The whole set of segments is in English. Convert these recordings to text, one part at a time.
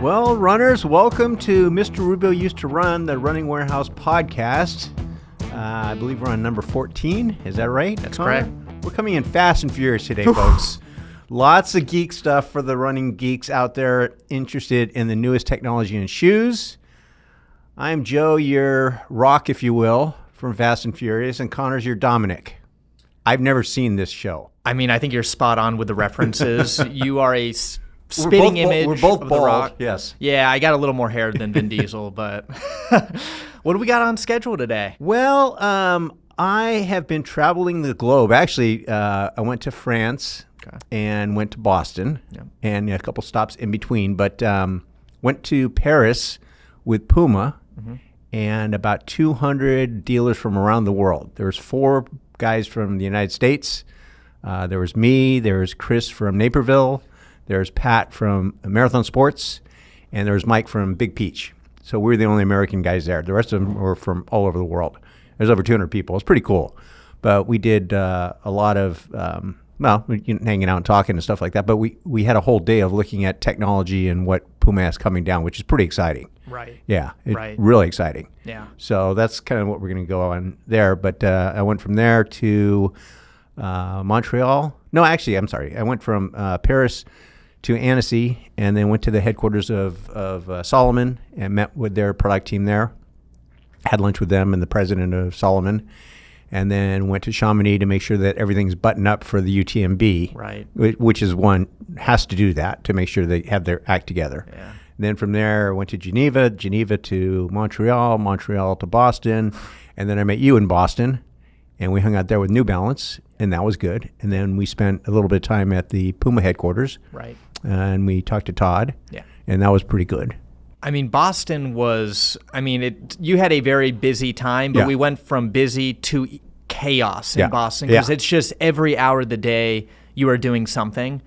Well, runners, welcome to Mr. Rubio Used to Run, the Running Warehouse podcast. I believe we're on number 14. Is that right? That's correct. We're coming in fast and furious today, folks. Lots of geek stuff for the running geeks out there interested in the newest technology in shoes. I'm Joe, your rock, if you will, from Fast and Furious, and Connor's your Dominic. I've never seen this show. I mean, I think you're spot on with the references. You are a spitting image We're both of bald, The Rock. yes. Yeah, I got a little more hair than Vin Diesel, but what do we got on schedule today? Well, I have been traveling the globe. Actually, I went to France and went to Boston and a couple stops in between, but went to Paris with Puma and about 200 dealers from around the world. There was 4 guys from the United States. There was me, there was Chris from Naperville, there's Pat from Marathon Sports, and there was Mike from Big Peach. So we were the only American guys there. The rest of them were from all over the world. There's over 200 people. It's pretty cool. But we did a lot of, hanging out and talking and stuff like that. But we had a whole day of looking at technology and what Puma has coming down, which is pretty exciting. Right. Yeah, really exciting. Yeah. So that's kind of what we're going to go on there. But I went from there to Montreal. No, actually, I'm sorry. I went from Paris to Annecy and then went to the headquarters of Salomon and met with their product team there. Had lunch with them and the president of Salomon, and then went to Chamonix to make sure that everything's buttoned up for the UTMB, right? Which is one has to do that to make sure they have their act together. Yeah. And then from there, I went to Geneva to Montreal to Boston, and then I met you in Boston, and we hung out there with New Balance, and that was good. And then we spent a little bit of time at the Puma headquarters, right? And we talked to Todd, and that was pretty good. I mean, Boston was, you had a very busy time, but we went from busy to chaos in Boston because it's just every hour of the day you are doing something.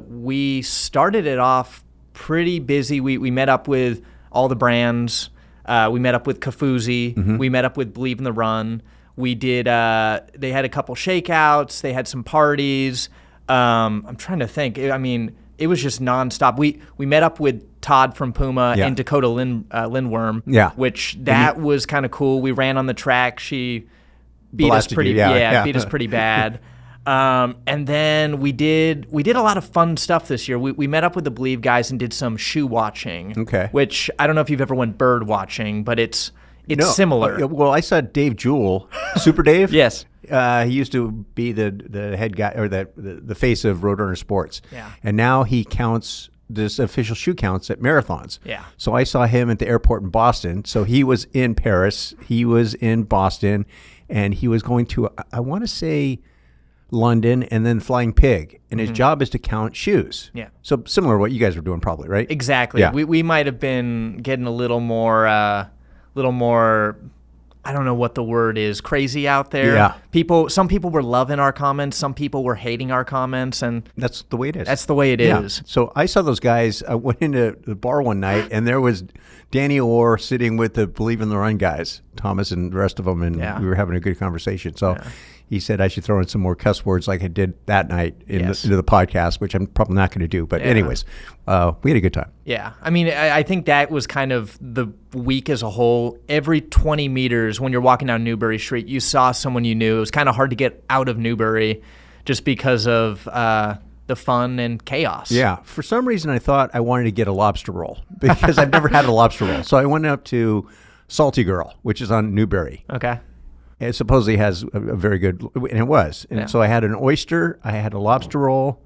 We started it off pretty busy. We met up with all the brands. We met up with Kafuzi. We met up with Believe in the Run. We did, they had a couple shakeouts. They had some parties. I'm trying to think. It was just nonstop. We met up with Todd from Puma and Dakota Lindworm, which that was kind of cool. We ran on the track. She beat us pretty, beat us pretty bad. And then we did a lot of fun stuff this year. We met up with the Believe guys and did some shoe watching. Which I don't know if you've ever went bird watching, but it's similar. Well, I saw Dave Jewell, Super Dave. Yes. He used to be the head guy or the face of Roadrunner Sports. Yeah. And now he counts this official shoe counts at marathons. Yeah. So I saw him at the airport in Boston. So he was in Paris, he was in Boston, and he was going to, I want to say, London and then Flying Pig. And his job is to count shoes. Yeah. So similar to what you guys were doing probably, right? Exactly. Yeah. We might have been getting a little more, I don't know what the word is, crazy out there. Yeah. Some people were loving our comments. Some people were hating our comments. And that's the way it is. That's the way it is. So I saw those guys. I went into the bar one night, and there was Danny Orr sitting with the Believe in the Run guys, Thomas and the rest of them, and we were having a good conversation. So he said I should throw in some more cuss words like I did that night into the podcast, which I'm probably not going to do. But anyways, we had a good time. Yeah. I think that was kind of the week as a whole. Every 20 meters when you're walking down Newbury Street, you saw someone you knew. It was kind of hard to get out of Newbury just because of the fun and chaos. Yeah. For some reason, I thought I wanted to get a lobster roll because I've never had a lobster roll. So I went up to Salty Girl, which is on Newbury. Okay. It supposedly has a very good, and it was. And so I had an oyster, I had a lobster roll,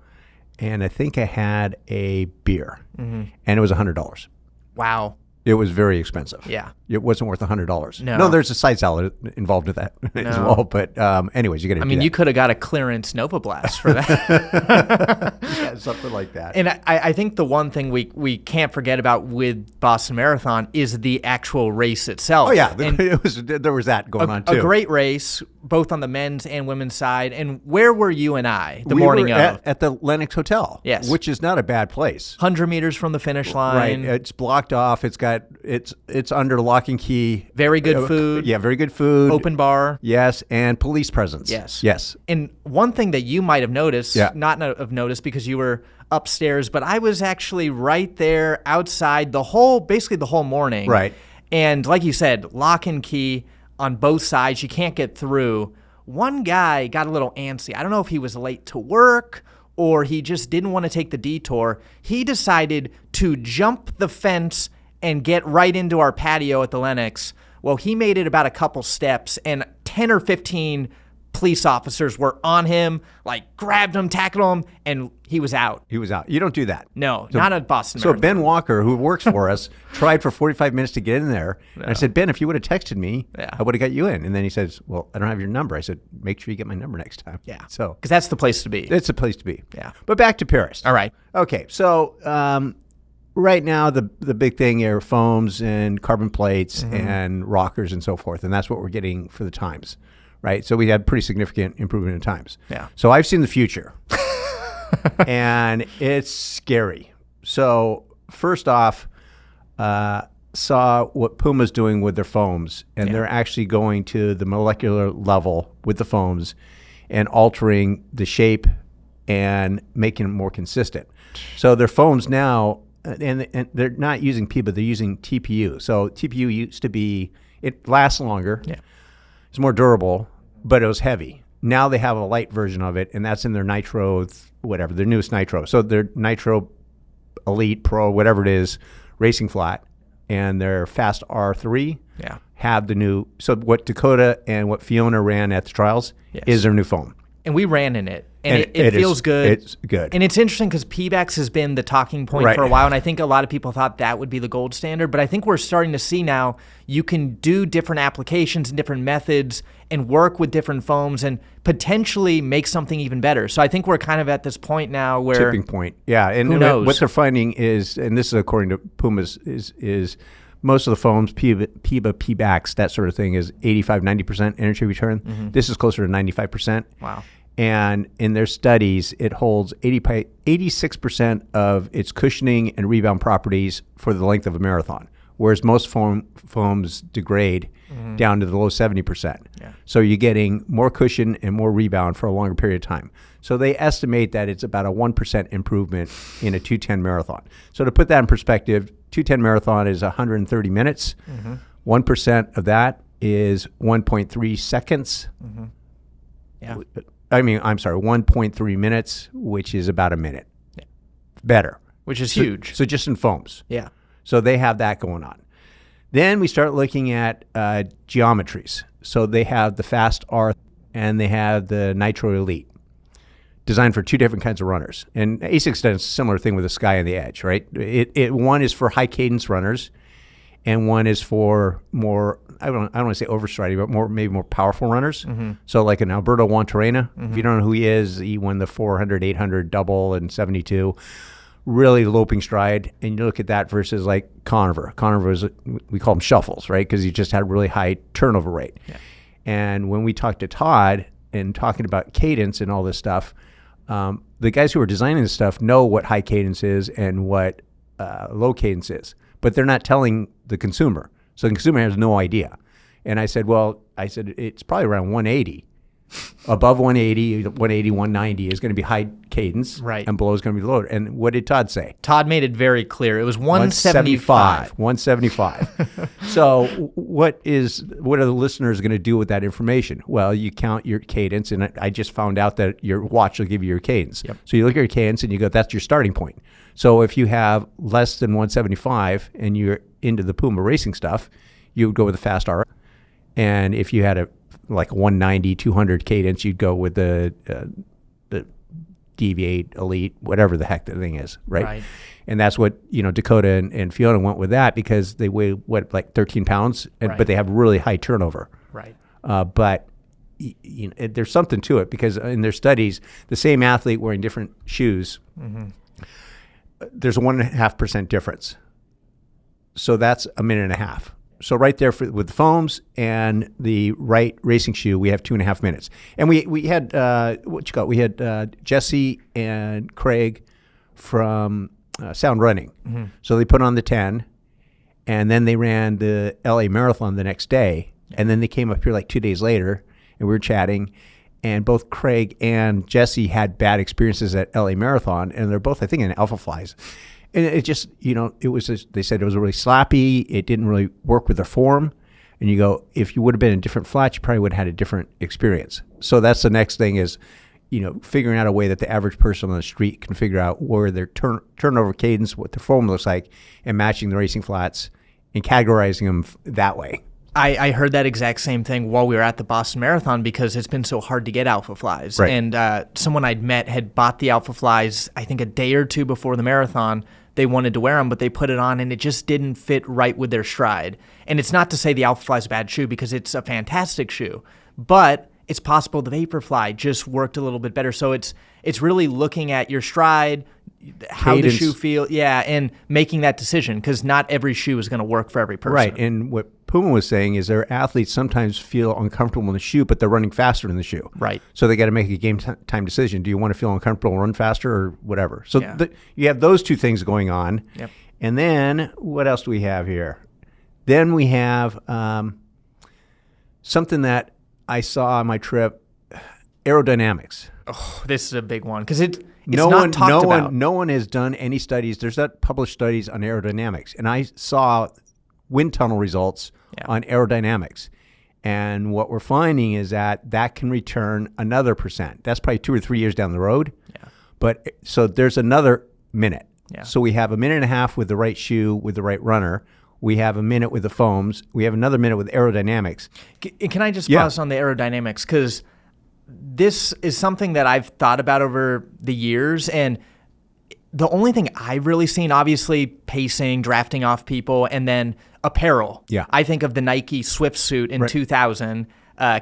and I think I had a beer. And it was $100. Wow. It was very expensive. Yeah. It wasn't worth $100. No, there's a side salad involved with that as well. But anyways, you got to do that. You could have got a clearance Nova Blast for that. Yeah, something like that. And I think the one thing we can't forget about with Boston Marathon is the actual race itself. Oh, yeah. There was that going on, too. A great race, both on the men's and women's side. And where were you and I the morning of? At the Lennox Hotel. Yes. Which is not a bad place. 100 meters from the finish line. Right. It's blocked off. It's got but it's under lock and key. Very good food. Yeah, very good food. Open bar. Yes, and police presence. Yes. And one thing that you might have noticed, not have noticed because you were upstairs, but I was actually right there outside basically the whole morning. Right. And like you said, lock and key on both sides. You can't get through. One guy got a little antsy. I don't know if he was late to work or he just didn't want to take the detour. He decided to jump the fence and get right into our patio at the Lenox. Well, he made it about a couple steps, and 10 or 15 police officers were on him, like grabbed him, tackled him, and he was out. He was out. You don't do that. No, not at Boston So Marathon. Ben Walker, who works for us, tried for 45 minutes to get in there. And I said, Ben, if you would have texted me, I would have got you in. And then he says, well, I don't have your number. I said, make sure you get my number next time. Yeah. So, because that's the place to be. It's the place to be. Yeah. But back to Paris. All right. Okay. So right now, the big thing are foams and carbon plates and rockers and so forth. And that's what we're getting for the times. Right. So we had pretty significant improvement in times. Yeah. So I've seen the future. And it's scary. So first off, saw what Puma's doing with their foams, and they're actually going to the molecular level with the foams and altering the shape and making them more consistent. So their foams now, and they're not using Puma, they're using TPU. So TPU used to be, it lasts longer. Yeah. It's more durable, but it was heavy. Now they have a light version of it, and that's in their Nitro, whatever, their newest Nitro. So their Nitro Elite Pro, whatever it is, racing flat, and their Fast R3 have the new. So what Dakota and what Fiona ran at the trials is their new foam. And we ran in it. And it feels good. It's good. And it's interesting because Pebax has been the talking point for a while, and I think a lot of people thought that would be the gold standard. But I think we're starting to see now you can do different applications and different methods and work with different foams and potentially make something even better. So I think we're kind of at this point now where... Tipping point. Yeah. And who knows? What they're finding is, and this is according to Puma's, is most of the foams, Pebax, that sort of thing, is 85, 90% energy return. This is closer to 95%. Wow. And in their studies, it holds 86% of its cushioning and rebound properties for the length of a marathon, whereas most foams degrade down to the low 70%. Yeah. So you're getting more cushion and more rebound for a longer period of time. So they estimate that it's about a 1% improvement in a 210 marathon. So to put that in perspective, 210 marathon is 130 minutes. 1% of that is 1.3 seconds. Yeah. I'm sorry, 1.3 minutes, which is about a minute. Yeah. Better. Which is huge. So just in foams. Yeah. So they have that going on. Then we start looking at geometries. So they have the Fast R and they have the Nitro Elite, designed for two different kinds of runners. And ASICS does a similar thing with the Sky and the Edge, right? One is for high cadence runners, and one is for more, I don't want to say overstriding, but maybe more powerful runners. So like an Alberto Wantorena, if you don't know who he is, he won the 400, 800 double in 72. Really loping stride. And you look at that versus like Conover. Conover is, we call them shuffles, right? Because he just had a really high turnover rate. Yeah. And when we talked to Todd and talking about cadence and all this stuff, the guys who are designing this stuff know what high cadence is and what low cadence is, but they're not telling the consumer. So the consumer has no idea. And I said, it's probably around 180. Above 180, 190 is going to be high cadence, right? And below is going to be lower. And what did Todd say? Todd made it very clear. It was 175. 175. So what are the listeners going to do with that information? Well, you count your cadence, and I just found out that your watch will give you your cadence. Yep. So you look at your cadence and you go, that's your starting point. So if you have less than 175 and you're into the Puma racing stuff, you would go with the Fast R. And if you had a 190, 200 cadence, you'd go with the DV8 Elite, whatever the heck the thing is, right? And that's what, Dakota and Fiona went with that because they weigh, 13 pounds, but they have really high turnover. Right. But there's something to it because in their studies, the same athlete wearing different shoes, there's a 1.5% difference. So that's a minute and a half. So right there with the foams and the right racing shoe, we have 2.5 minutes. And we had we had Jesse and Craig from Sound Running. So they put on the 10, And then they ran the LA Marathon the next day. And then they came up here like 2 days later, and we were chatting. And both Craig and Jesse had bad experiences at LA Marathon, and they're both, I think, in Alpha Flies. And it just, they said it was really slappy. It didn't really work with their form. And you go, if you would have been in different flats, you probably would have had a different experience. So that's the next thing is, figuring out a way that the average person on the street can figure out where their turnover cadence, what their form looks like, and matching the racing flats and categorizing them that way. I heard that exact same thing while we were at the Boston Marathon because it's been so hard to get Alpha Flies. Right. And someone I'd met had bought the Alpha Flies, I think a day or two before the marathon. They wanted to wear them, but they put it on and it just didn't fit right with their stride. And it's not to say the Alpha Fly is a bad shoe because it's a fantastic shoe, but it's possible the Vaporfly just worked a little bit better. So it's really looking at your stride, how cadence. the shoe feels, and making that decision because not every shoe is going to work for every person. Right, and what Puma was saying is their athletes sometimes feel uncomfortable in the shoe, but they're running faster in the shoe. Right. So they got to make a game time decision. Do you want to feel uncomfortable and run faster or whatever? So you have those two things going on. Yep. And then what else do we have here? Then we have something that I saw on my trip, Aerodynamics. Oh, this is a big one because it's not talked about. No one has done any studies. There's not published studies on aerodynamics. And I saw wind tunnel results on aerodynamics. And what we're finding is that can return another %. That's probably 2 or 3 years down the road. Yeah. But so there's another minute. Yeah. So we have a minute and a half with the right shoe, with the right runner. We have a minute with the foams. We have another minute with aerodynamics. Can I just pause on the aerodynamics? Because this is something that I've thought about over the years. And the only thing I've really seen, obviously, pacing, drafting off people, and then apparel. Yeah. I think of the Nike Swift suit in 2000.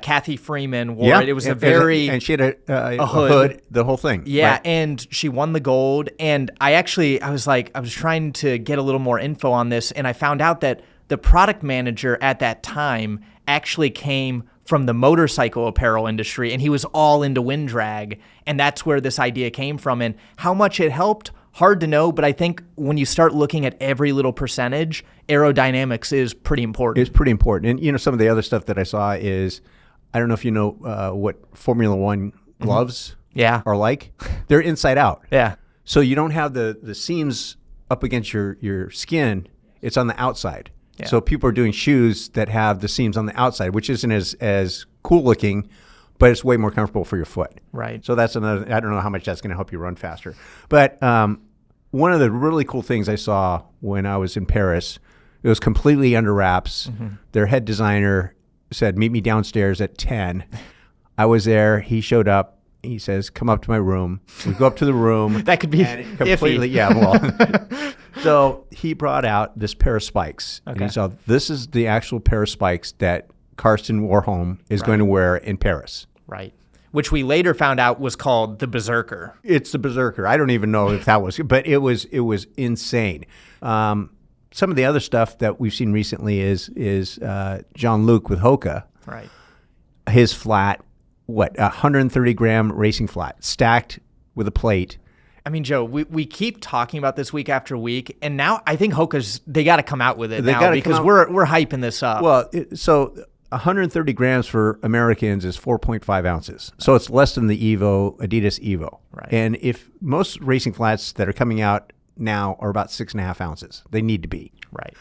Kathy Freeman wore it. It was and she had a hood, the whole thing. Yeah, right. And she won the gold. And I was trying to get a little more info on this, and I found out that the product manager at that time actually came from the motorcycle apparel industry, and he was all into wind drag, and that's where this idea came from. And how much it helped, hard to know, but I think when you start looking at every little percentage, aerodynamics is pretty important. It's pretty important. And, some of the other stuff that I saw is, I don't know if you know what Formula One gloves are like. They're inside out. Yeah. So you don't have the seams up against your skin. It's on the outside. Yeah. So people are doing shoes that have the seams on the outside, which isn't as cool looking, but it's way more comfortable for your foot. Right. So that's another, I don't know how much that's going to help you run faster. But one of the really cool things I saw when I was in Paris, it was completely under wraps. Mm-hmm. Their head designer said, meet me downstairs at 10. I was there. He showed up. He says, come up to my room. We go up to the room. That could be completely, iffy. Yeah, well. So he brought out this pair of spikes. Okay. And he said, this is the actual pair of spikes that Karsten Warholm is going to wear in Paris. Right. Which we later found out was called the Berserker. It's the Berserker. I don't even know if that was, but it was insane. Some of the other stuff that we've seen recently is Jean-Luc with Hoka. Right. His flat, 130 gram racing flat, stacked with a plate. I mean, Joe, we keep talking about this week after week, and now I think Hoka's, they got to come out with it now because we're hyping this up. Well, so 130 grams for Americans is 4.5 ounces. So it's less than the Adidas Evo. Right. And if most racing flats that are coming out now are about 6.5 ounces, they need to be. Right.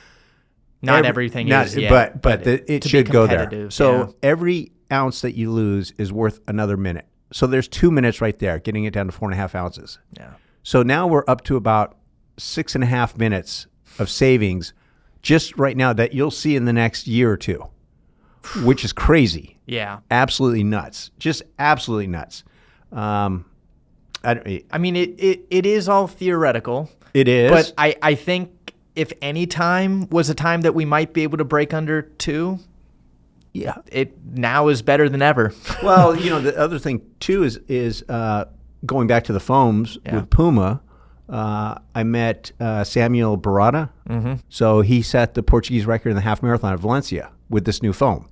Not everything is yet. But it should go there. So every ounce that you lose is worth another minute. So there's 2 minutes right there, getting it down to 4.5 ounces. Yeah. So now we're up to about 6.5 minutes of savings just right now that you'll see in the next year or two, which is crazy. Yeah. Absolutely nuts. Just absolutely nuts. I mean, it is all theoretical. It is. But I think if any time was a time that we might be able to break under 2, yeah, it now is better than ever. Well, the other thing too is going back to the foams with Puma. I met Samuel Barata. Mm-hmm. So he set the Portuguese record in the half marathon at Valencia with this new foam.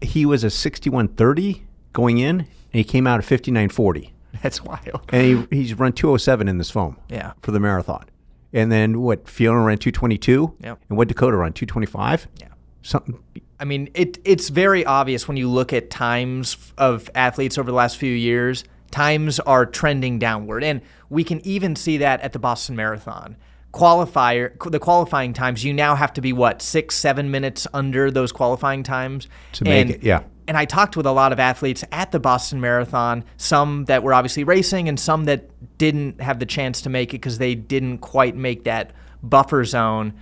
He was a 61:30 going in, and he came out at 59:40. That's wild. And he's run 2:07 in this foam. Yeah. For the marathon. And then Fiona ran 222? Yep. And what Dakota run, 225? Yeah. Something. I mean, it's very obvious when you look at times of athletes over the last few years, times are trending downward. And we can even see that at the Boston Marathon. The qualifying times, you now have to be 6-7 minutes under those qualifying times to make it. Yeah. And I talked with a lot of athletes at the Boston Marathon, some that were obviously racing and some that didn't have the chance to make it because they didn't quite make that buffer zone.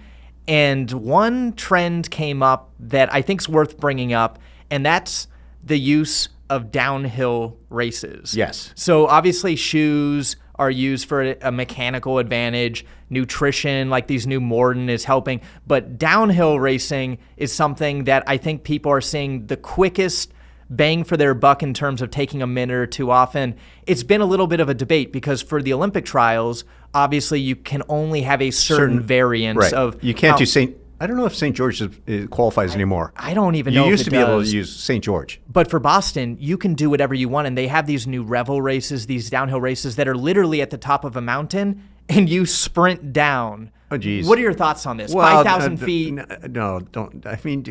And one trend came up that I think is worth bringing up, and that's the use of downhill races. Yes. So obviously shoes are used for a mechanical advantage. Nutrition, like these new Morden, is helping. But downhill racing is something that I think people are seeing the quickest bang for their buck in terms of taking a minute or two off. And it's been a little bit of a debate because for the Olympic trials, obviously you can only have a certain variance of... You can't do St. I don't know if St. George qualifies anymore. I don't even know if it does. You used to be able to use St. George. But for Boston, you can do whatever you want. And they have these new Revel races, these downhill races that are literally at the top of a mountain, and you sprint down. Oh, geez. What are your thoughts on this? Well, 5,000 feet? No, don't. I mean,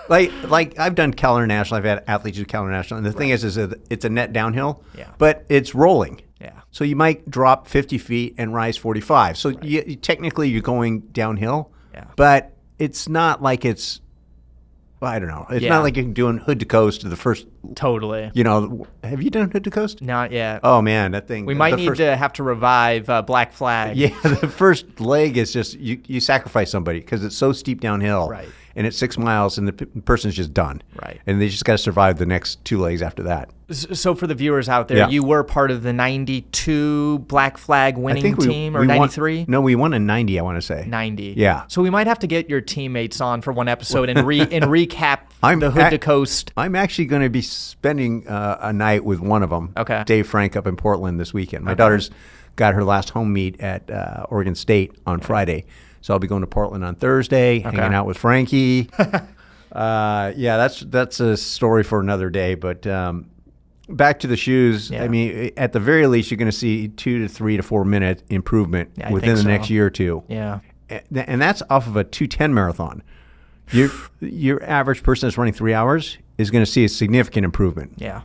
like I've done Cal International. I've had athletes do Cal International. And the thing is it's a net downhill, but it's rolling. Yeah. So you might drop 50 feet and rise 45. So technically you're going downhill, but it's not like it's, I don't know. It's not like you're doing hood to coast to the first. Totally. Have you done hood to coast? Not yet. Oh, man, that thing. We might need to have to revive Black Flag. Yeah, the first leg is just, you sacrifice somebody because it's so steep downhill. Right. And it's 6 miles and the person's just done. Right. And they just got to survive the next 2 legs after that. So for the viewers out there, you were part of the 92 Black Flag winning team, or 93? No, we won in 90, I want to say. 90. Yeah. So we might have to get your teammates on for one episode and recap the hood to coast. I'm actually going to be spending a night with one of them, Dave Frank, up in Portland this weekend. My daughter's got her last home meet at Oregon State on Friday. So I'll be going to Portland on Thursday, hanging out with Frankie. That's a story for another day. But back to the shoes. I mean, at the very least, you're going to see 2 to 3 to 4 minute improvement within the next year or two. Yeah, and that's off of a 2:10 marathon. Your average person that's running 3 hours is going to see a significant improvement. Yeah,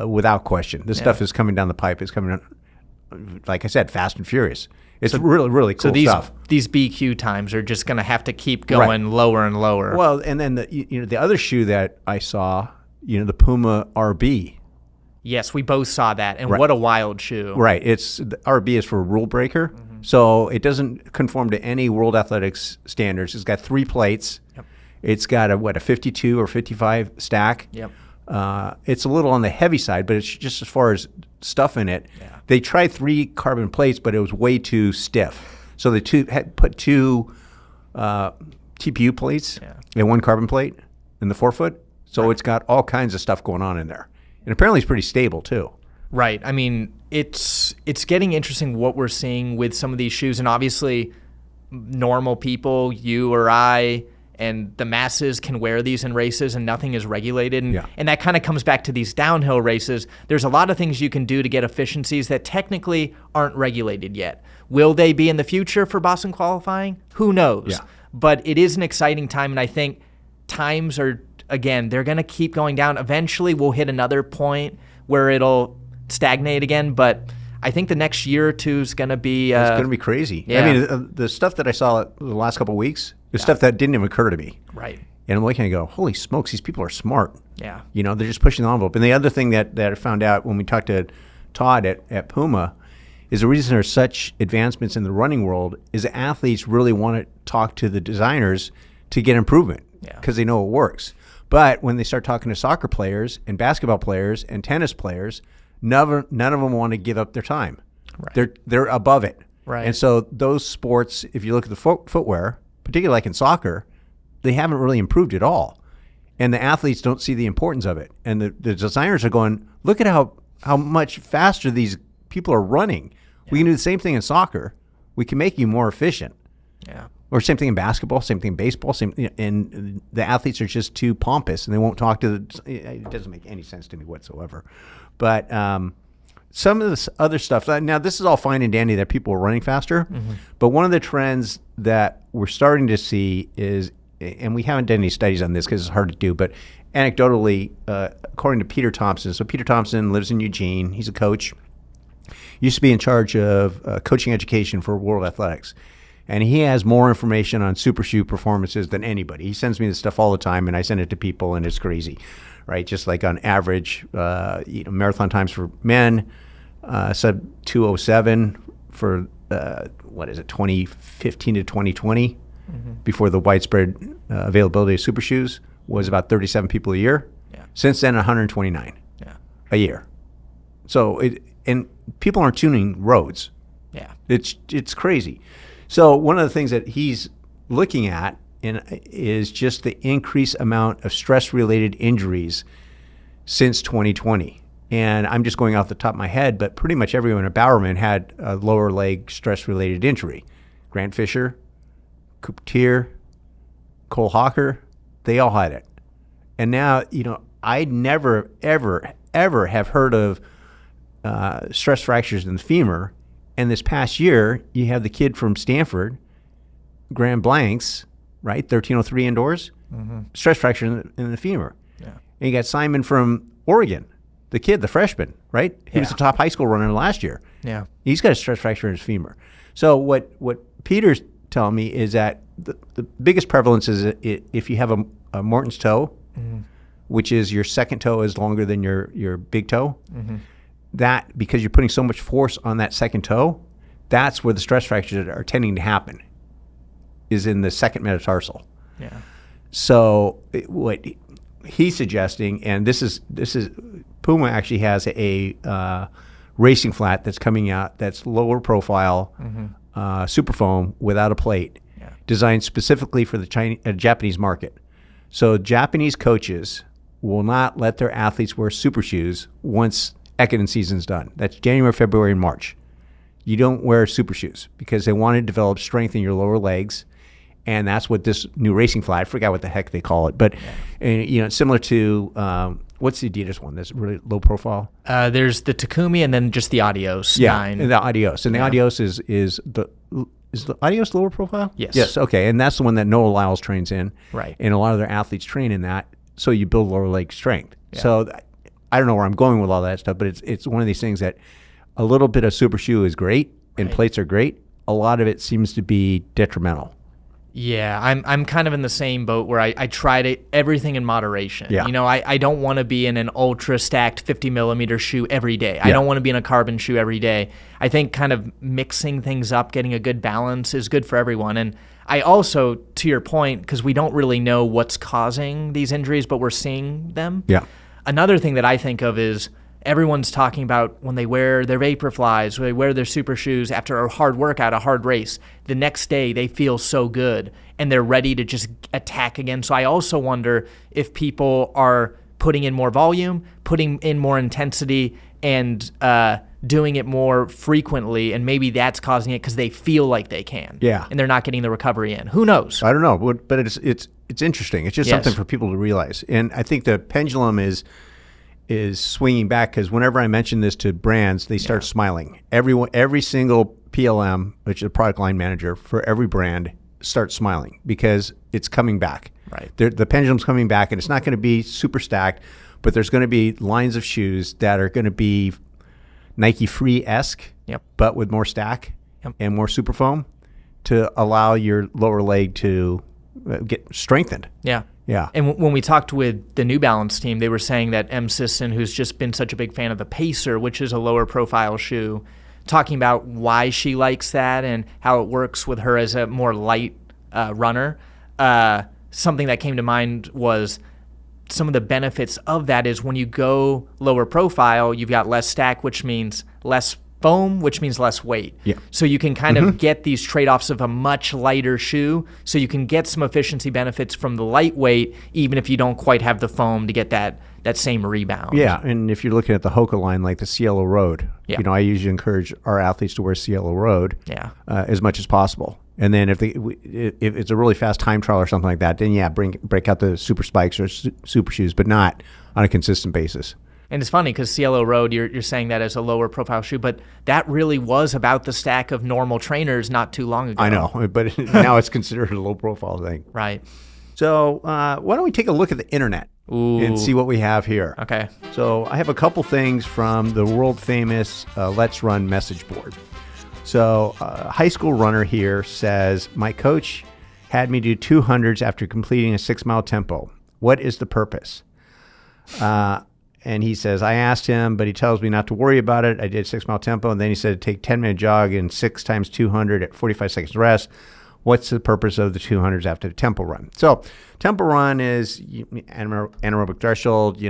without question. This stuff is coming down the pipe. It's coming down, like I said, fast and furious. It's really, really cool stuff. So these BQ times are just going to have to keep going lower and lower. Well, and then the other shoe that I saw, the Puma RB. Yes, we both saw that, and what a wild shoe. Right. The RB is for a rule breaker, so it doesn't conform to any World Athletics standards. It's got 3 plates. Yep. It's got a 52 or 55 stack. Yep. It's a little on the heavy side, but it's just as far as stuff in it. Yeah. They tried 3 carbon plates, but it was way too stiff. So they put 2 TPU plates and 1 carbon plate in the forefoot. So it's got all kinds of stuff going on in there. And apparently it's pretty stable too. Right. I mean, it's getting interesting what we're seeing with some of these shoes. And obviously normal people, you or I, and the masses can wear these in races and nothing is regulated. And that kind of comes back to these downhill races. There's a lot of things you can do to get efficiencies that technically aren't regulated yet. Will they be in the future for Boston qualifying? Who knows? Yeah. But it is an exciting time, and I think times are, again, they're going to keep going down. Eventually we'll hit another point where it'll stagnate again, but I think the next year or two is going to be... it's going to be crazy. Yeah. I mean, the stuff that I saw the last couple of weeks is stuff that didn't even occur to me. Right. And I'm looking and go, holy smokes, these people are smart. Yeah. They're just pushing the envelope. And the other thing that I found out when we talked to Todd at Puma is the reason there's such advancements in the running world is that athletes really want to talk to the designers to get improvement because they know it works. But when they start talking to soccer players and basketball players and tennis players, none of them want to give up their time. Right. They're above it. Right. And so those sports, if you look at the footwear, particularly like in soccer, they haven't really improved at all. And the athletes don't see the importance of it. And the designers are going, look at how much faster these people are running. Yeah. We can do the same thing in soccer. We can make you more efficient. Yeah. Or same thing in basketball, same thing in baseball. And the athletes are just too pompous and they won't talk to it doesn't make any sense to me whatsoever. But some of this other stuff, now this is all fine and dandy that people are running faster, but one of the trends that we're starting to see is, and we haven't done any studies on this because it's hard to do, but anecdotally, according to Peter Thompson, so Peter Thompson lives in Eugene, he's a coach, used to be in charge of coaching education for World Athletics, and he has more information on super shoe performances than anybody. He sends me this stuff all the time, and I send it to people, and it's crazy, right? Just like on average, marathon times for men, sub 2:07 for 2015 to 2020, before the widespread availability of super shoes, was about 37 people a year. Yeah. Since then, 129 a year. So and people aren't tuning roads. Yeah, it's crazy. So one of the things that he's looking at is just the increased amount of stress-related injuries since 2020. And I'm just going off the top of my head, but pretty much everyone at Bowerman had a lower leg stress-related injury. Grant Fisher, Cooper Tier, Cole Hawker, they all had it. And now, I'd never, ever, ever have heard of stress fractures in the femur. And this past year, you have the kid from Stanford, Graham Blanks, right, 1303 indoors, stress fracture in the femur. Yeah. And you got Simon from Oregon, the kid, the freshman, right? He was the top high school runner last year. Yeah. He's got a stress fracture in his femur. So what Peter's telling me is that the biggest prevalence is if you have a Morton's toe, which is your second toe is longer than your big toe, that because you're putting so much force on that second toe, that's where the stress fractures are tending to happen, is in the second metatarsal. Yeah. So what he's suggesting, and this is Puma actually has a racing flat that's coming out that's lower profile, super foam without a plate, designed specifically for the Japanese market. So Japanese coaches will not let their athletes wear super shoes once Ekiden season's done. That's January, February, and March. You don't wear super shoes because they want to develop strength in your lower legs, and that's what this new racing flat, I forgot what the heck they call it, but similar to what's the Adidas one that's really low profile? There's the Takumi and then just the Adios 9. And the Adios. And the Adios is the Adios lower profile? Yes. Yes, okay. And that's the one that Noah Lyles trains in. Right. And a lot of their athletes train in that, so you build lower leg strength. Yeah. So I don't know where I'm going with all that stuff, but it's one of these things that a little bit of super shoe is great and plates are great. A lot of it seems to be detrimental. Yeah, I'm kind of in the same boat where I tried everything in moderation. Yeah. I don't want to be in an ultra stacked 50 millimeter shoe every day. I don't want to be in a carbon shoe every day. I think kind of mixing things up, getting a good balance is good for everyone. And I also, to your point, because we don't really know what's causing these injuries, but we're seeing them. Yeah. Another thing that I think of is everyone's talking about when they wear their Vaporflies, when they wear their super shoes after a hard workout, a hard race, the next day they feel so good and they're ready to just attack again. So I also wonder if people are putting in more volume, putting in more intensity, and doing it more frequently, and maybe that's causing it because they feel like they can. Yeah. And they're not getting the recovery in. Who knows? I don't know, but it's interesting. It's just something for people to realize. And I think the pendulum is swinging back because whenever I mention this to brands, they start smiling. Every single PLM, which is a product line manager for every brand, starts smiling because it's coming back. Right. The pendulum's coming back, and it's not going to be super stacked, but there's going to be lines of shoes that are going to be Nike Free-esque, but with more stack and more super foam to allow your lower leg to get strengthened. Yeah. Yeah. And when we talked with the New Balance team, they were saying that M. Sisson, who's just been such a big fan of the Pacer, which is a lower profile shoe, talking about why she likes that and how it works with her as a more light runner. Something that came to mind was some of the benefits of that is when you go lower profile, you've got less stack, which means less foam, which means less weight. Yeah. So you can kind of get these trade-offs of a much lighter shoe, so you can get some efficiency benefits from the lightweight, even if you don't quite have the foam to get that same rebound. Yeah, and if you're looking at the Hoka line, like the Cielo Road, I usually encourage our athletes to wear Cielo Road as much as possible. And then if it's a really fast time trial or something like that, then break out the super spikes or super shoes, but not on a consistent basis. And it's funny because Cielo Road, you're saying that as a lower profile shoe, but that really was about the stack of normal trainers not too long ago. I know, but now it's considered a low profile thing. Right. So why don't we take a look at the internet and see what we have here? Okay. So I have a couple things from the world famous Let's Run message board. So a high school runner here says, my coach had me do 200s after completing a 6-mile tempo. What is the purpose? And he says, I asked him, but he tells me not to worry about it. I did 6-mile tempo, and then he said take 10-minute jog and 6 times 200 at 45 seconds rest. What's the purpose of the 200s after the tempo run? So tempo run is anaerobic threshold.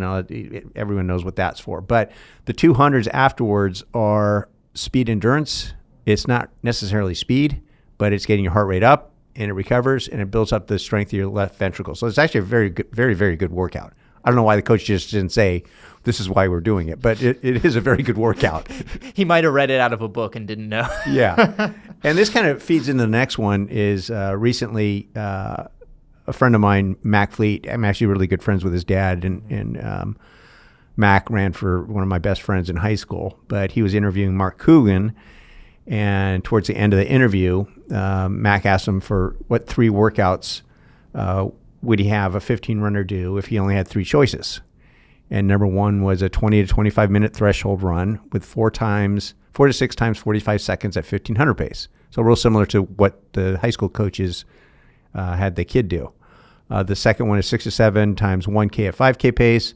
Everyone knows what that's for. But the 200s afterwards are speed endurance. It's not necessarily speed, but it's getting your heart rate up, and it recovers, and it builds up the strength of your left ventricle. So it's actually a very good, very, very good workout. I don't know why the coach just didn't say, this is why we're doing it, but it is a very good workout. He might have read it out of a book and didn't know. Yeah. And this kind of feeds into the next one is recently a friend of mine, Mac Fleet. I'm actually really good friends with his dad, and Mac ran for one of my best friends in high school, but he was interviewing Mark Coogan, and towards the end of the interview, Mac asked him for what 3 workouts would he have a 15 runner do if he only had 3 choices. And number 1 was a 20 to 25 minute threshold run with 4 to 6 times 45 seconds at 1500 pace. So real similar to what the high school coaches had the kid do. The second one is 6 to 7 times 1K at 5K pace,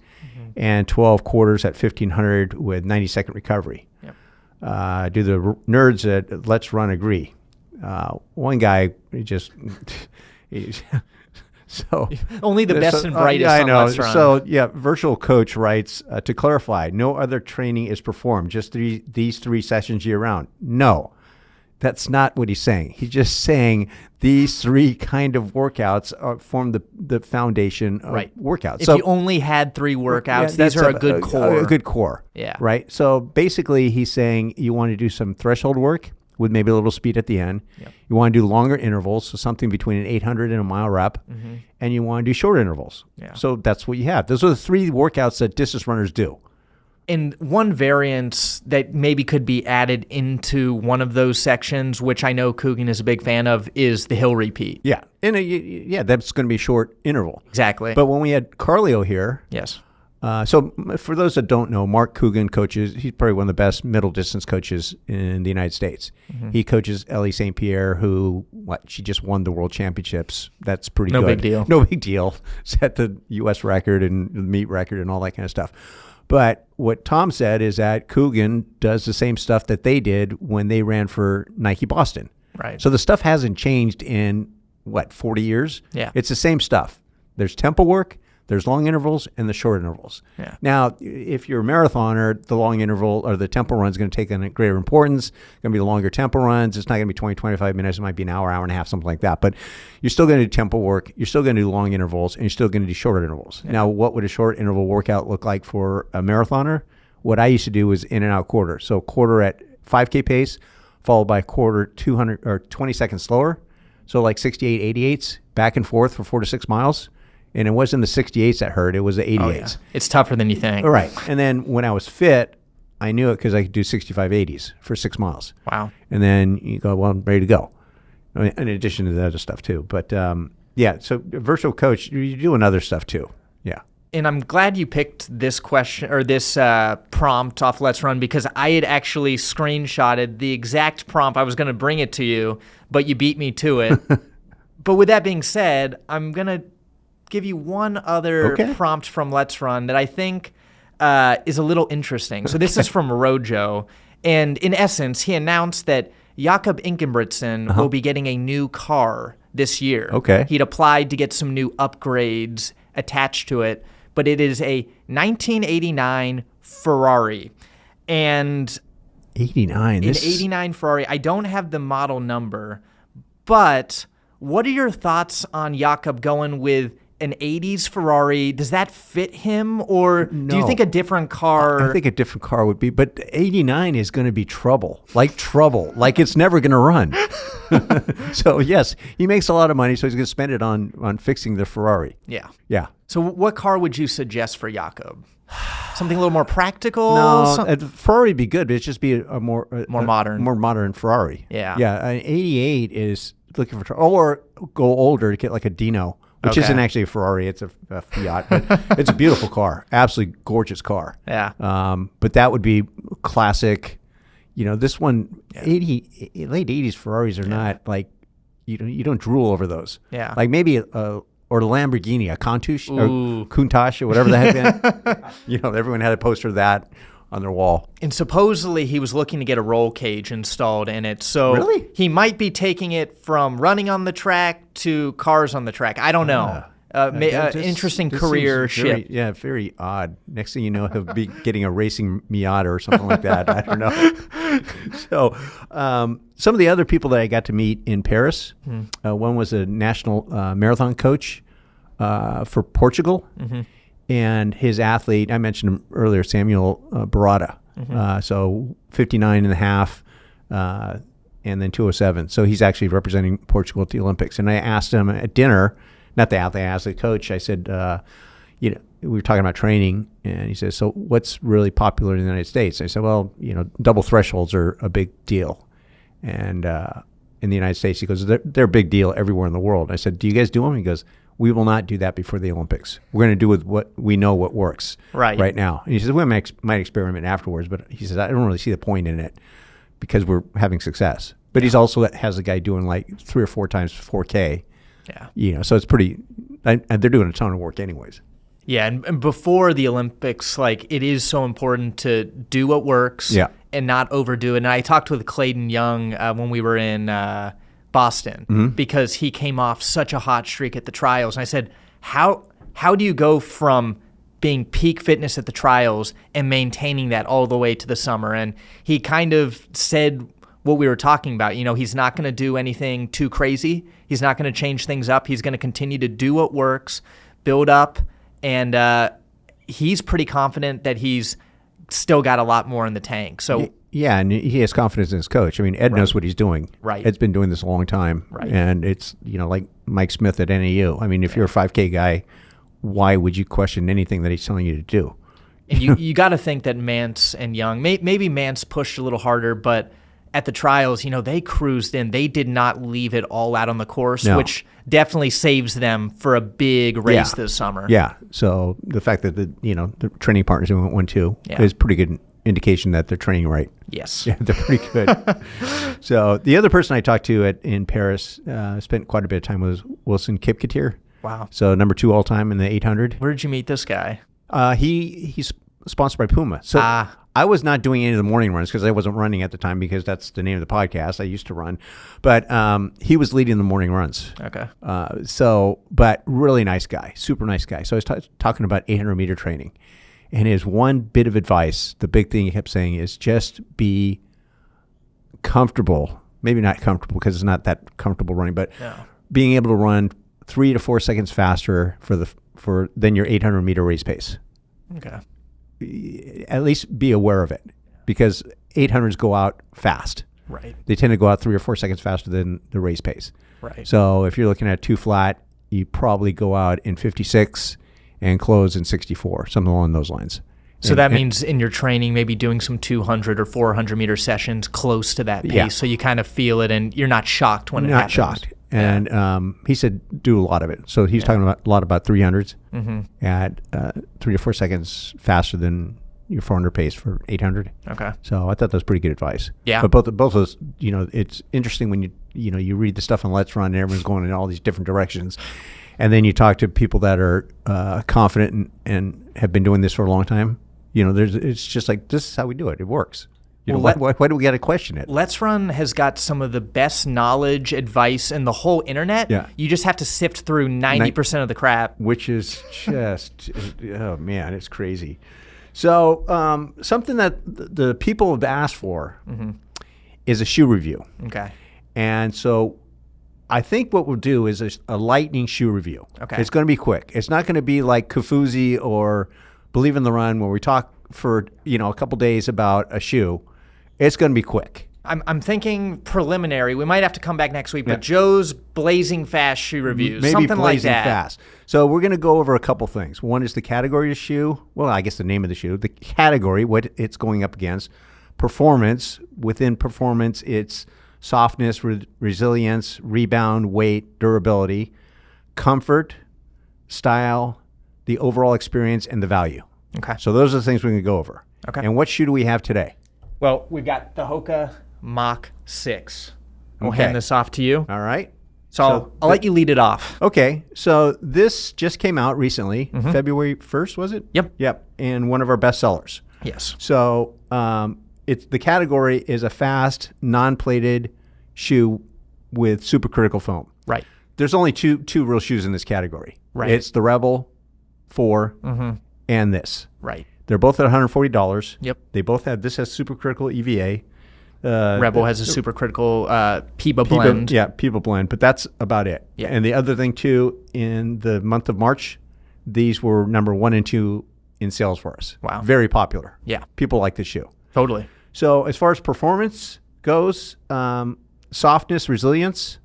and 12 quarters at 1500 with 90-second recovery. Yep. Do the nerds at Let's Run agree? One guy, so only the best and brightest. I know. Let's Run. So virtual coach writes, to clarify, no other training is performed, just these 3 sessions year round. No, that's not what he's saying. He's just saying these 3 kind of workouts form the foundation of workouts. If you only had 3 workouts, these are a good core. A good core. Yeah. Right. So basically, he's saying you want to do some threshold work with maybe a little speed at the end. Yep. You want to do longer intervals, so something between an 800 and a mile rep, and you want to do shorter intervals. Yeah. So that's what you have. Those are the 3 workouts that distance runners do. And one variance that maybe could be added into one of those sections, which I know Coogan is a big fan of, is the hill repeat. Yeah. And that's going to be a short interval. Exactly. But when we had Carlio here. Yes. So for those that don't know, Mark Coogan coaches, he's probably one of the best middle distance coaches in the United States. He coaches Ellie St. Pierre, who, she just won the world championships. That's pretty good. No big deal. No big deal. Set the U.S. record and the meet record and all that kind of stuff. But what Tom said is that Coogan does the same stuff that they did when they ran for Nike Boston. Right. So the stuff hasn't changed in, 40 years? Yeah. It's the same stuff. There's tempo work. There's long intervals and the short intervals. Yeah. Now, if you're a marathoner, the long interval or the tempo run is going to take on greater importance. It's going to be the longer tempo runs. It's not going to be 20, 25 minutes. It might be an hour, hour and a half, something like that. But you're still going to do tempo work. You're still going to do long intervals, and you're still going to do shorter intervals. Yeah. Now, what would a short interval workout look like for a marathoner? What I used to do was in and out quarter. So quarter at 5K pace, followed by quarter 200 or 20 seconds slower. So like 68, 88s, back and forth for 4 to 6 miles. And it wasn't the 68s that hurt. It was the 88s. Oh, yeah. It's tougher than you think. All right. And then when I was fit, I knew it because I could do 65 80s for 6 miles. Wow. And then you go, well, I'm ready to go. In addition to the other stuff too. But so virtual coach, you're doing other stuff too. Yeah. And I'm glad you picked this question or this prompt off Let's Run, because I had actually screenshotted the exact prompt. I was going to bring it to you, but you beat me to it. But with that being said, I'm going to give you one other prompt from Let's Run that I think is a little interesting. So this is from Rojo, and in essence, he announced that Jakob Ingebrigtsen will be getting a new car this year. Okay. He'd applied to get some new upgrades attached to it, but it is a 1989 Ferrari. And 89. An 89 Ferrari. I don't have the model number, but what are your thoughts on Jakob going with an 80s Ferrari? Does that fit him, or do you think a different car? I think a different car would be, but 89 is going to be trouble. Like it's never going to run. So yes, he makes a lot of money, so he's going to spend it on fixing the Ferrari. Yeah. Yeah. So what car would you suggest for Jakob? Something a little more practical? No, Ferrari would be good, but it'd just be a more modern. More modern Ferrari. Yeah. Yeah, an 88 is looking for, or go older to get like a Dino, which isn't actually a Ferrari, it's a Fiat, but it's a beautiful car, absolutely gorgeous car. Yeah. But that would be classic. This one, late 80s Ferraris are not like, you don't drool over those. Yeah. Like maybe or the Lamborghini, a Countach or whatever that had been. Everyone had a poster of that on their wall. And supposedly he was looking to get a roll cage installed in it. So really? He might be taking it from running on the track to cars on the track. I don't know. Interesting career shift. Very odd. Next thing you know, he'll be getting a racing Miata or something like that. I don't know. So some of the other people that I got to meet in Paris, one was a national marathon coach for Portugal, and his athlete, I mentioned him earlier, Samuel Barada. So 59 and a half, and then 207. So he's actually representing Portugal at the Olympics. And I asked him at dinner, not the athlete, I asked the coach, I said, we were talking about training, and he says, so what's really popular in the United States? I said, well, double thresholds are a big deal. And in the United States, he goes, they're a big deal everywhere in the world. I said, do you guys do them? He goes, we will not do that before the Olympics. We're going to do with what we know what works right now. And he says, we might experiment afterwards, but he says, I don't really see the point in it because we're having success. But he's also has a guy doing like 3 or 4 times 4K. Yeah. So it's pretty, and they're doing a ton of work anyways. Yeah. And before the Olympics, like it is so important to do what works and not overdo it. And I talked with Clayton Young when we were in Boston because he came off such a hot streak at the trials. And I said, how do you go from being peak fitness at the trials and maintaining that all the way to the summer? And he kind of said what we were talking about. He's not going to do anything too crazy. He's not going to change things up. He's going to continue to do what works, build up, and he's pretty confident that he's still got a lot more in the tank. So yeah, and he has confidence in his coach. I mean, Ed knows what he's doing. Right. Ed's been doing this a long time. Right. And it's, like Mike Smith at NAU. I mean, if you're a 5K guy, why would you question anything that he's telling you to do? And you got to think that Mance and Young, maybe Mance pushed a little harder, but at the trials, they cruised in. They did not leave it all out on the course, which definitely saves them for a big race this summer. Yeah. So the fact that the training partners who went 1-2 is pretty good indication that they're training right. Yes. Yeah, they're pretty good. So the other person I talked to in Paris, spent quite a bit of time, was Wilson Kipketer. Wow. So number 2 all time in the 800. Where did you meet this guy? He's sponsored by Puma. So I was not doing any of the morning runs because I wasn't running at the time because that's the name of the podcast. I used to run. But he was leading the morning runs. Okay. But really nice guy, super nice guy. So I was talking about 800-meter training. And his one bit of advice, the big thing he kept saying is just be comfortable. Maybe not comfortable because it's not that comfortable running, but being able to run 3 to 4 seconds faster than your 800-meter race pace. Okay. At least be aware of it because 800s go out fast. Right. They tend to go out 3 or 4 seconds faster than the race pace. Right. So if you're looking at 2 flat, you probably go out in 56 and close in 64, something along those lines. So that means in your training, maybe doing some 200 or 400 meter sessions close to that pace, so you kind of feel it and you're not shocked when it happens. Not shocked. And he said do a lot of it. So he's talking a lot about 300s at 3 to 4 seconds faster than your 400 pace for 800. Okay. So I thought that was pretty good advice. Yeah. But both of those, it's interesting when you read the stuff on Let's Run and everyone's going in all these different directions. And then you talk to people that are confident and have been doing this for a long time. It's just like, this is how we do it. It works. Why do we got to question it? Let's Run has got some of the best knowledge, advice in the whole internet. Yeah. You just have to sift through 90% of the crap. Which is just, oh man, it's crazy. So something that the people have asked for is a shoe review. Okay. And so I think what we'll do is a lightning shoe review. Okay. It's going to be quick. It's not going to be like Kufuzi or Believe in the Run where we talk for a couple days about a shoe. It's going to be quick. I'm thinking preliminary. We might have to come back next week, but Joe's blazing fast shoe reviews, Maybe something like blazing that. Fast. So we're going to go over a couple things. One is the category of the shoe. Well, I guess the name of the shoe. The category, what it's going up against. Performance. Within performance, it's softness, resilience, rebound, weight, durability, comfort, style, the overall experience, and the value. Okay. So those are the things we're going to go over. Okay. And what shoe do we have today? Well, we've got the Hoka Mach 6. I'll Okay. hand this off to you. All right. So I'll let you lead it off. Okay. So this just came out recently, February 1st, was it? Yep. Yep. And one of our best sellers. Yes. So the category is a fast, non-plated shoe with supercritical foam. Right. There's only two real shoes in this category. Right. It's the Rebel 4 and this. Right. They're both at $140. Yep. They both have, this has supercritical EVA. Rebel has a supercritical Puma blend. Yeah, Puma blend, but that's about it. Yeah. And the other thing too, in the month of March, these were number 1 and 2 in sales for us. Wow. Very popular. Yeah. People like this shoe. Totally. So as far as performance goes, softness, resilience,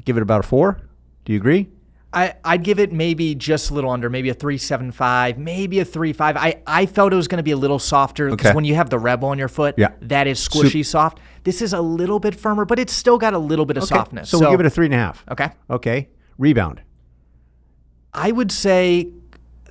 give it about a 4. Do you agree? I'd give it maybe just a little under, maybe a 3.75, maybe a 3.5. I felt it was going to be a little softer because when you have the Rebel on your foot, that is squishy soft. This is a little bit firmer, but it's still got a little bit of softness. So we'll give it a 3.5. Okay. Okay. Rebound. I would say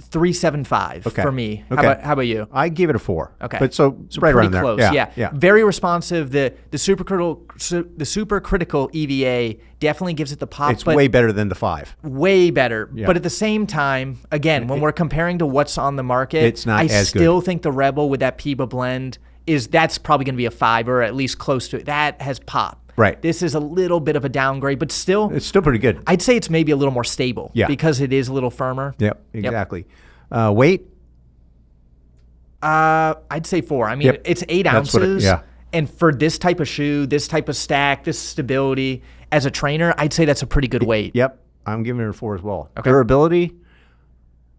3.75 for me. Okay. How about you? I give it a 4. Okay. But so right pretty around there. close. Yeah. Very responsive. The supercritical EVA definitely gives it the pop. It's way better than the 5. Way better. Yeah. But at the same time, again, when we're comparing to what's on the market, it's not as good. I still think the Rebel with that Puma blend that's probably going to be a 5 or at least close to it. That has pop. Right. This is a little bit of a downgrade, but still, it's still pretty good. I'd say it's maybe a little more stable. Yeah. Because it is a little firmer. Yep. Exactly. Weight. I'd say 4. I mean, it's 8 ounces. And for this type of shoe, this type of stack, this stability, as a trainer, I'd say that's a pretty good weight. Yep. I'm giving it a 4 as well. Okay. Durability.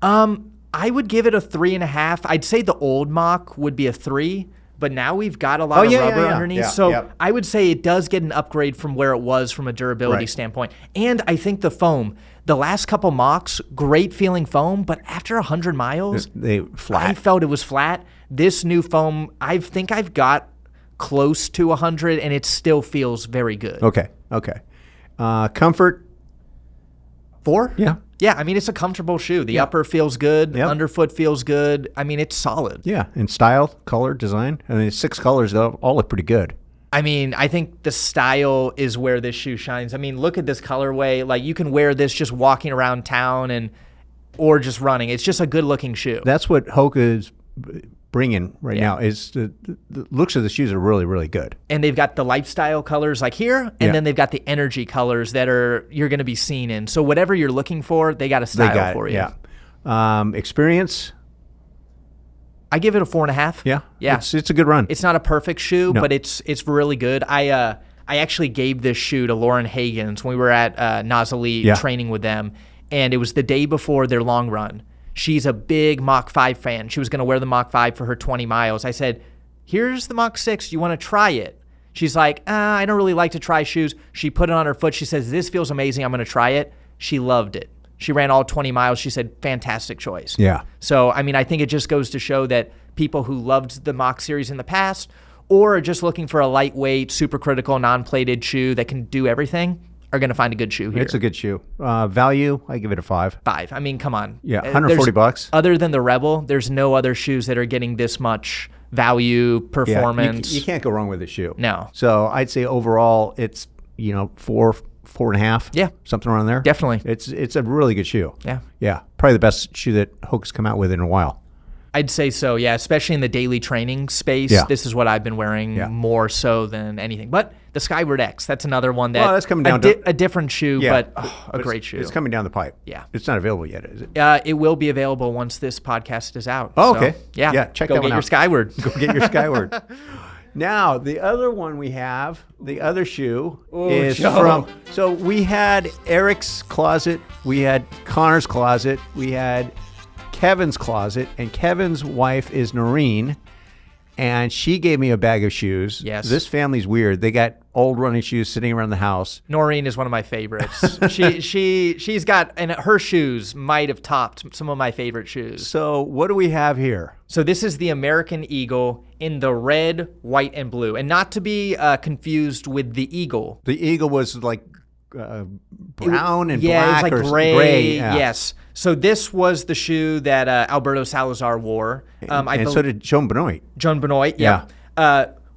I would give it a 3.5. I'd say the old Mach would be a 3. But now we've got a lot of rubber underneath. I would say it does get an upgrade from where it was from a durability standpoint. And I think the foam, the last couple Machs, great feeling foam, but after 100 miles, I felt it was flat. This new foam, I think I've got close to 100 and it still feels very good. Okay. Comfort. 4? Yeah. Yeah, I mean, it's a comfortable shoe. The upper feels good. Underfoot feels good. I mean, it's solid. Yeah, and style, color, design. I mean, 6 colors, they all look pretty good. I mean, I think the style is where this shoe shines. I mean, look at this colorway. Like, you can wear this just walking around town or just running. It's just a good-looking shoe. That's what Hoka is bringing right now. Is the looks of the shoes are really, really good. And they've got the lifestyle colors like here, and then they've got the energy colors that you're going to be seen in. So whatever you're looking for, they got a style for you. Yeah. Experience. I give it a 4.5. Yeah. It's a good run. It's not a perfect shoe, but it's really good. I actually gave this shoe to Lauren Hagens when we were at Nas Elite training with them, and it was the day before their long run. She's a big Mach 5 fan. She was going to wear the Mach 5 for her 20 miles. I said, here's the Mach 6. Do you want to try it? She's like, I don't really like to try shoes. She put it on her foot. She says, this feels amazing. I'm going to try it. She loved it. She ran all 20 miles. She said, fantastic choice. Yeah. So, I mean, I think it just goes to show that people who loved the Mach series in the past or are just looking for a lightweight, supercritical, non-plated shoe that can do everything are going to find a good shoe here. It's a good shoe. Value, I give it a 5. 5. I mean, come on. Yeah, $140. Other than the Rebel, there's no other shoes that are getting this much value, performance. Yeah, you can't go wrong with this shoe. No. So I'd say overall, it's 4.5. Yeah, something around there. Definitely. It's a really good shoe. Yeah. Probably the best shoe that Hoka's come out with in a while. I'd say so, yeah, especially in the daily training space. Yeah. This is what I've been wearing more so than anything. But the Skyward X, that's another one that's coming down to a different shoe, but a great shoe. It's coming down the pipe. Yeah. It's not available yet, is it? It will be available once this podcast is out. Oh, okay. Yeah, check that one out. Go get your Skyward. Go get your Skyward. Now, the other one we have, the other shoe is from... So we had Eric's closet, we had Connor's closet, we had Kevin's closet, and Kevin's wife is Noreen, And she gave me a bag of shoes. Yes. This family's weird. They got old running shoes sitting around the house. Noreen is one of my favorites. She's got, and her shoes might have topped some of my favorite shoes. So what do we have here? So this is the American Eagle in the red, white, and blue. And not to be confused with the Eagle. The Eagle was like brown and black, black, it was like or gray. Yeah. Yes. So this was the shoe that Alberto Salazar wore. And so did Joan Benoit. Joan Benoit, yeah.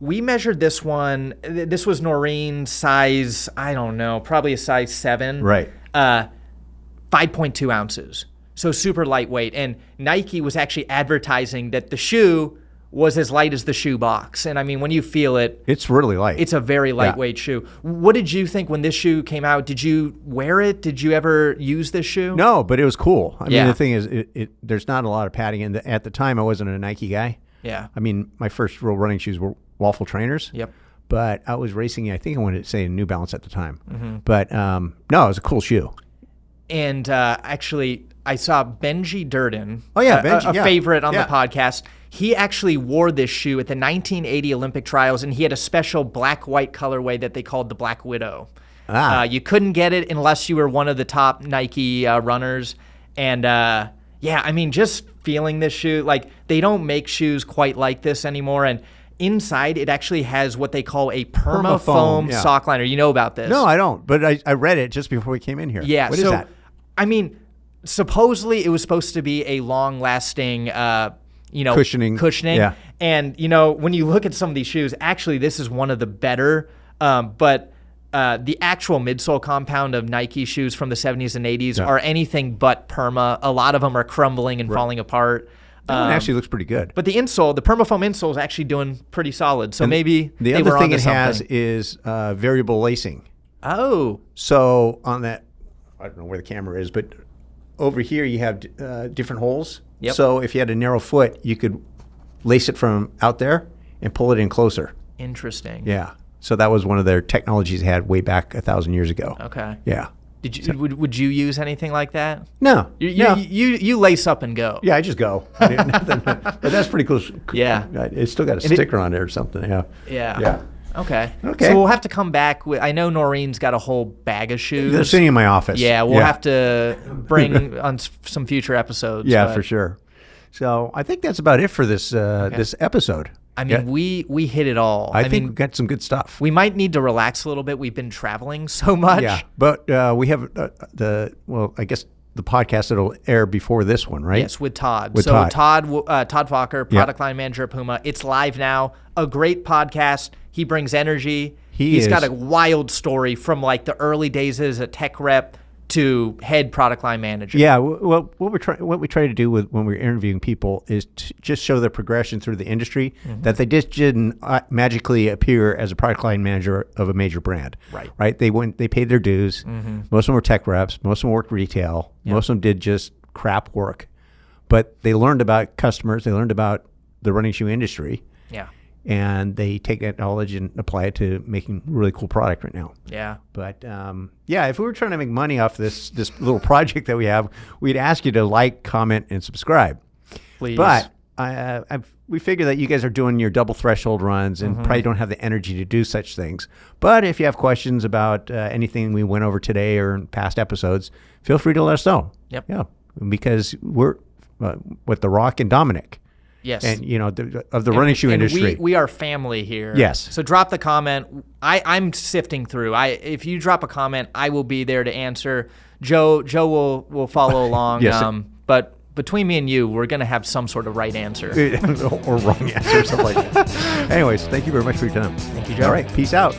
We measured this one. This was Noreen's size, I don't know, probably a size 7. Right. 5.2 ounces. So super lightweight. And Nike was actually advertising that the shoe was as light as the shoe box. And I mean, when you feel it, it's really light. It's a very lightweight shoe. What did you think when this shoe came out? Did you wear it? Did you ever use this shoe? No, but it was cool. I mean, the thing is, there's not a lot of padding. And at the time, I wasn't a Nike guy. Yeah. I mean, my first real running shoes were Waffle Trainers. Yep. But I was racing, I think I wanted to say New Balance at the time. Mm-hmm. But no, it was a cool shoe. And actually, I saw Benji Durden, Benji, a favorite on the podcast. He actually wore this shoe at the 1980 Olympic trials, and he had a special black-white colorway that they called the Black Widow. You couldn't get it unless you were one of the top Nike runners. And I mean, just feeling this shoe, like they don't make shoes quite like this anymore. And inside, it actually has what they call a perma-foam sock liner. You know about this? No, I don't. But I read it just before we came in here. Yeah. What is that? I mean, supposedly it was supposed to be a long-lasting cushioning. Yeah. And, when you look at some of these shoes, actually this is one of the better, but the actual midsole compound of Nike shoes from the 70s and 80s are anything but perma. A lot of them are crumbling and falling apart. That one actually looks pretty good. But the insole, the permafoam insole is actually doing pretty solid. So maybe the other thing it has is variable lacing. Oh. So on that, I don't know where the camera is, but over here you have different holes. Yep. So if you had a narrow foot, you could lace it from out there and pull it in closer. Interesting. Yeah. So that was one of their technologies they had way back 1,000 years ago. Okay. Yeah. Did you would you use anything like that? No. You lace up and go. Yeah, I just go. But that's pretty cool. Yeah. It's still got a sticker on there or something. Yeah. Yeah. Okay. So we'll have to come back with. I know Noreen's got a whole bag of shoes. They're sitting in my office. Yeah, we'll have to bring on some future episodes. Yeah, for sure. So I think that's about it for this this episode. I mean, we hit it all. I think we got some good stuff. We might need to relax a little bit. We've been traveling so much. Yeah, but we have I guess the podcast that'll air before this one, right? Yes, with Todd. Todd Fokker, product line manager at Puma. It's live now. A great podcast. He brings energy. He's got a wild story from like the early days as a tech rep to head product line manager. Yeah, well, what we try to do when we're interviewing people is to just show the progression through the industry, that they just didn't magically appear as a product line manager of a major brand. Right. They paid their dues. Most of them were tech reps. Most of them worked retail. Most of them did just crap work, but they learned about customers. They learned about the running shoe industry. Yeah. And they take that knowledge and apply it to making really cool product right now. Yeah. But if we were trying to make money off this little project that we have, we'd ask you to like, comment, and subscribe. Please. But we figure that you guys are doing your double threshold runs and probably don't have the energy to do such things. But if you have questions about anything we went over today or in past episodes, feel free to let us know. Yep. Yeah. Because we're with The Rock and Dominic. Yes. And, of the running shoe industry. We are family here. Yes. So drop the comment. I'm sifting through. If you drop a comment, I will be there to answer. Joe will follow along. Yes. But between me and you, we're going to have some sort of right answer. Or wrong answer, something like that. Anyways, thank you very much for your time. Thank you, Joe. All right. Peace out.